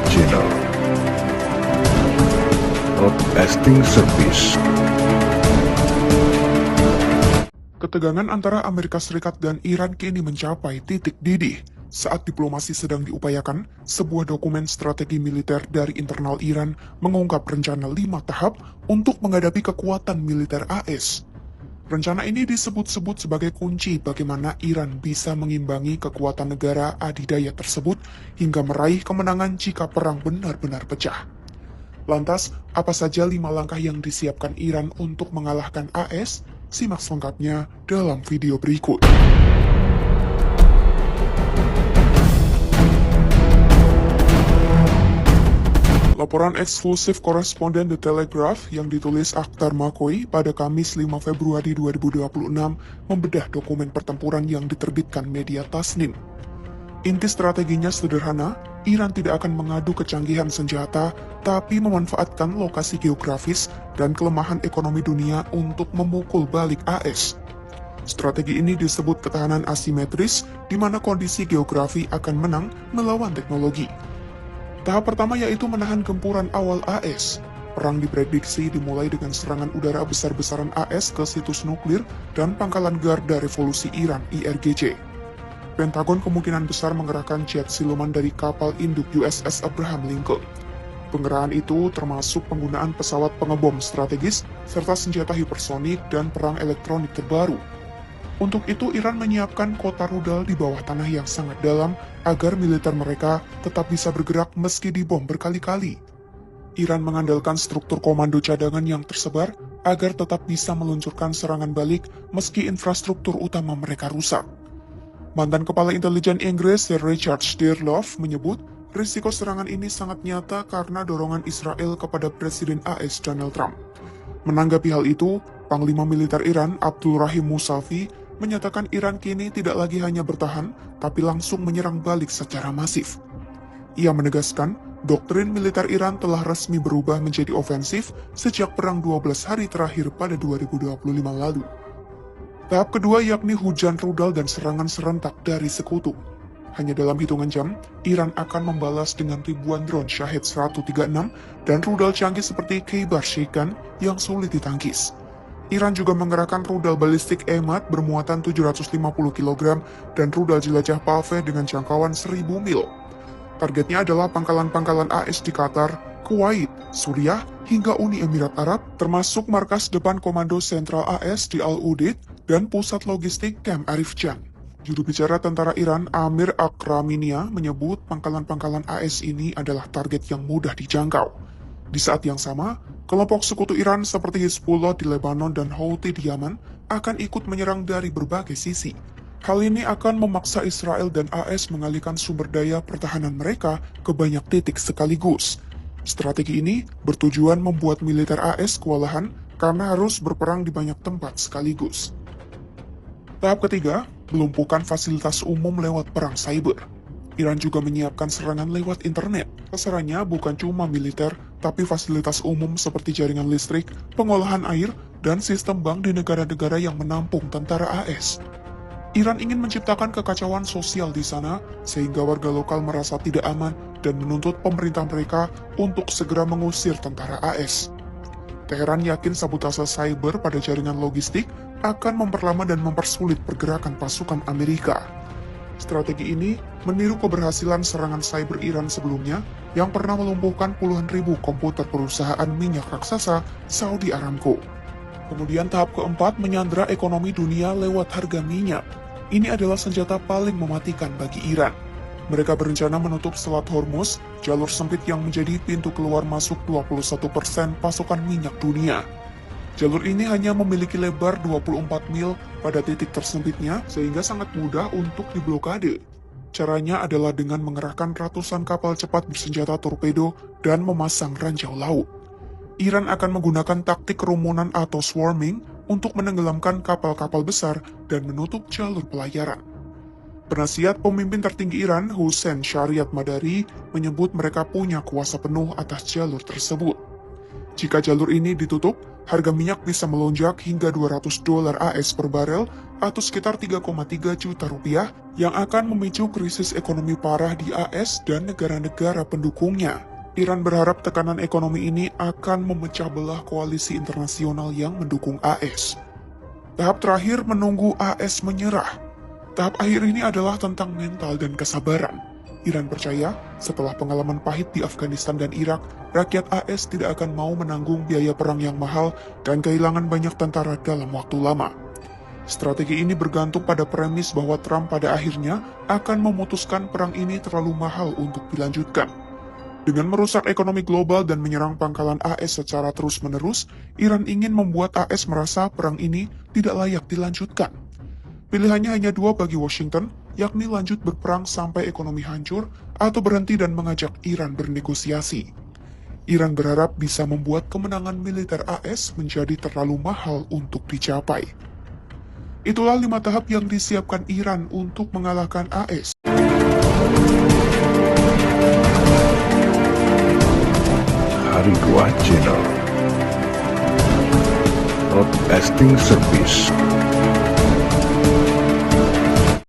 Channel. Broadcasting Service. Ketegangan antara Amerika Serikat dan Iran kini mencapai titik didih. Saat diplomasi sedang diupayakan, sebuah dokumen strategi militer dari internal Iran mengungkap rencana 5 tahap untuk menghadapi kekuatan militer AS. Rencana ini disebut-sebut sebagai kunci bagaimana Iran bisa mengimbangi kekuatan negara adidaya tersebut hingga meraih kemenangan jika perang benar-benar pecah. Lantas, apa saja 5 langkah yang disiapkan Iran untuk mengalahkan AS? Simak selengkapnya dalam video berikut. Laporan eksklusif koresponden The Telegraph yang ditulis Akhtar Makoi pada Kamis 5 Februari 2026 membedah dokumen pertempuran yang diterbitkan media Tasnim. Inti strateginya sederhana, Iran tidak akan mengadu kecanggihan senjata, tapi memanfaatkan lokasi geografis dan kelemahan ekonomi dunia untuk memukul balik AS. Strategi ini disebut ketahanan asimetris, di mana kondisi geografi akan menang melawan teknologi. Tahap pertama yaitu menahan gempuran awal AS. Perang diprediksi dimulai dengan serangan udara besar-besaran AS ke situs nuklir dan pangkalan Garda Revolusi Iran (IRGC). Pentagon kemungkinan besar mengerahkan jet siluman dari kapal induk USS Abraham Lincoln. Pengerahan itu termasuk penggunaan pesawat pengebom strategis serta senjata hipersonik dan perang elektronik terbaru. Untuk itu, Iran menyiapkan kota rudal di bawah tanah yang sangat dalam agar militer mereka tetap bisa bergerak meski dibom berkali-kali. Iran mengandalkan struktur komando cadangan yang tersebar agar tetap bisa meluncurkan serangan balik meski infrastruktur utama mereka rusak. Mantan Kepala Intelijen Inggris Sir Richard Stirlove menyebut risiko serangan ini sangat nyata karena dorongan Israel kepada Presiden AS Donald Trump. Menanggapi hal itu, Panglima Militer Iran Abdul Rahim Musavi menyatakan Iran kini tidak lagi hanya bertahan, tapi langsung menyerang balik secara masif. Ia menegaskan, doktrin militer Iran telah resmi berubah menjadi ofensif sejak perang 12 hari terakhir pada 2025 lalu. Tahap kedua yakni hujan rudal dan serangan serentak dari sekutu. Hanya dalam hitungan jam, Iran akan membalas dengan ribuan drone Shahed 136 dan rudal canggih seperti Khaybar Shikan yang sulit ditangkis. Iran juga mengerahkan rudal balistik Emad bermuatan 750 kg dan rudal jelajah Pave dengan jangkauan 1000 mil. Targetnya adalah pangkalan-pangkalan AS di Qatar, Kuwait, Suriah, hingga Uni Emirat Arab, termasuk markas depan Komando Sentral AS di Al-Udeid dan pusat logistik Camp Arif Jan. Juru bicara tentara Iran Amir Akraminia menyebut pangkalan-pangkalan AS ini adalah target yang mudah dijangkau. Di saat yang sama, kelompok sekutu Iran seperti Hizbullah di Lebanon dan Houthi di Yaman akan ikut menyerang dari berbagai sisi. Hal ini akan memaksa Israel dan AS mengalihkan sumber daya pertahanan mereka ke banyak titik sekaligus. Strategi ini bertujuan membuat militer AS kewalahan karena harus berperang di banyak tempat sekaligus. Tahap ketiga, melumpuhkan fasilitas umum lewat perang cyber. Iran juga menyiapkan serangan lewat internet. Sasarannya bukan cuma militer, tapi fasilitas umum seperti jaringan listrik, pengolahan air, dan sistem bank di negara-negara yang menampung tentara AS. Iran ingin menciptakan kekacauan sosial di sana, sehingga warga lokal merasa tidak aman dan menuntut pemerintah mereka untuk segera mengusir tentara AS. Teheran yakin sabotase cyber pada jaringan logistik akan memperlama dan mempersulit pergerakan pasukan Amerika. Strategi ini meniru keberhasilan serangan cyber Iran sebelumnya yang pernah melumpuhkan puluhan ribu komputer perusahaan minyak raksasa Saudi Aramco. Kemudian tahap keempat, menyandra ekonomi dunia lewat harga minyak. Ini adalah senjata paling mematikan bagi Iran. Mereka berencana menutup Selat Hormuz, jalur sempit yang menjadi pintu keluar masuk 21% pasokan minyak dunia. Jalur ini hanya memiliki lebar 24 mil pada titik tersempitnya, sehingga sangat mudah untuk diblokade. Caranya adalah dengan mengerahkan ratusan kapal cepat bersenjata torpedo dan memasang ranjau laut. Iran akan menggunakan taktik kerumunan atau swarming untuk menenggelamkan kapal-kapal besar dan menutup jalur pelayaran. Penasihat pemimpin tertinggi Iran, Hussein Shariat Madari, menyebut mereka punya kuasa penuh atas jalur tersebut. Jika jalur ini ditutup, harga minyak bisa melonjak hingga $200 AS per barel atau sekitar 3,3 juta rupiah yang akan memicu krisis ekonomi parah di AS dan negara-negara pendukungnya. Iran berharap tekanan ekonomi ini akan memecah belah koalisi internasional yang mendukung AS. Tahap terakhir menunggu AS menyerah. Tahap akhir ini adalah tentang mental dan kesabaran. Iran percaya, setelah pengalaman pahit di Afghanistan dan Irak, rakyat AS tidak akan mau menanggung biaya perang yang mahal dan kehilangan banyak tentara dalam waktu lama. Strategi ini bergantung pada premis bahwa Trump pada akhirnya akan memutuskan perang ini terlalu mahal untuk dilanjutkan. Dengan merusak ekonomi global dan menyerang pangkalan AS secara terus-menerus, Iran ingin membuat AS merasa perang ini tidak layak dilanjutkan. Pilihannya hanya dua bagi Washington, yakni lanjut berperang sampai ekonomi hancur atau berhenti dan mengajak Iran bernegosiasi. Iran berharap bisa membuat kemenangan militer AS menjadi terlalu mahal untuk dicapai. Itulah 5 tahap yang disiapkan Iran untuk mengalahkan AS. Hari 2 Channel Broadcasting Service.